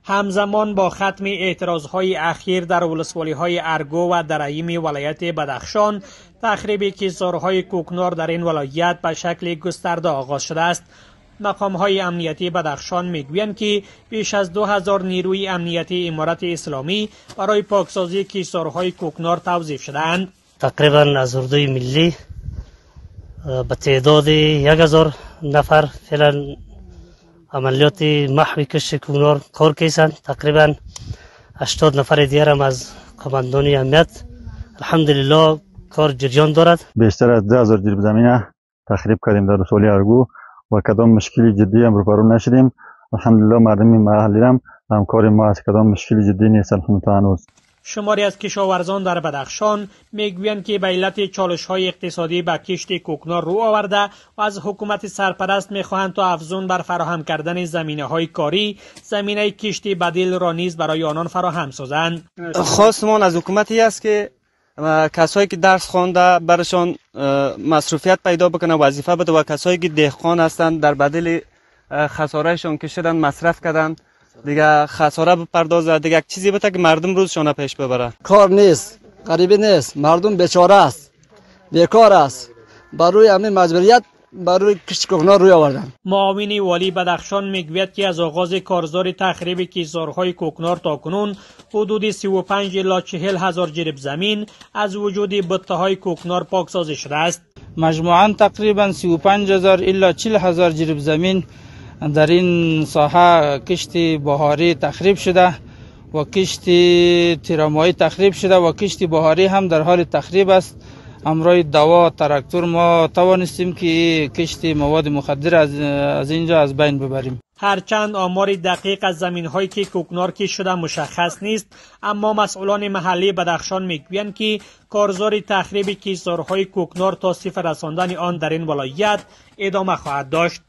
همزمان با ختم اعتراضهای اخیر در ولسوالی‌های ارگو و درعیم ولایت بدخشان، تخریب کیسارهای کوکنار در این ولایت به شکل گسترده آغاز شده است. مقام‌های امنیتی بدخشان میگویند که بیش از 2000 نیروی امنیتی امارت اسلامی برای پاکسازی کیسارهای کوکنار توظیف شدند. تقریبا از اردوی ملی به تعداد 1000 نفر فعلا عملیات محو کشت کوکنار کار کردند. تقریبا 80 نفر دیگر هم از کماندانی امنیت الحمدلله کار جریان دارد. بیشتر از 10000 جریب زمین تخریب کردیم در ولسوالی ارگو و کدام مشکلی جدی هم روبرو نشدیم. الحمدلله مردم محلی هم همکار ما از کدام مشکلی جدی نیست الحمدلله. شماری از کشاورزان در بدخشان میگویند که به علت چالش‌های اقتصادی به کشت کوکنار رو آورده و از حکومت سرپرست می‌خواهند تا افزون بر فراهم کردن زمینه‌های کاری، زمینه کشت بدیل را نیز برای آنان فراهم سازند. خواستمان از حکومتی است که کسایی که درس خوانده برشان مصروفیت پیدا بکنه، وظیفه بده و کسایی که دهقان هستند در بدل خسارهشان کشیدن مصرف کردن دیگه خساره بپردازه، دیگه یک چیزی بده که مردم روزشان پیش ببره. کار نیست، غریبی نیست، مردم بیچاره است، بیکار است، برای همین مجبوریت برای کشت کوکنار روی آوردن. معاون والی بدخشان میگوید که از آغاز کارزار تخریب کیسارهای کوکنار تا کنون حدود 35 الی 40 هزار جریب زمین از وجود بته‌های کوکنار پاکسازی شده است. مجموعاً تقریبا 35000 الی 40000 جریب زمین در این ساحه کشت بهاری تخریب شده و کشت تیرامایی تخریب شده و کشت بهاری هم در حال تخریب است. همراه دوا تراکتور ما توانستیم که کشت مواد مخدر از اینجا از بین ببریم. هرچند آمار دقیق از زمین‌هایی که کوکنار کشت شده مشخص نیست، اما مسئولان محلی بدخشان میگویند که کارزار تخریب کیسارهای کوکنار تا صفر رساندن آن در این ولایت ادامه خواهد داشت.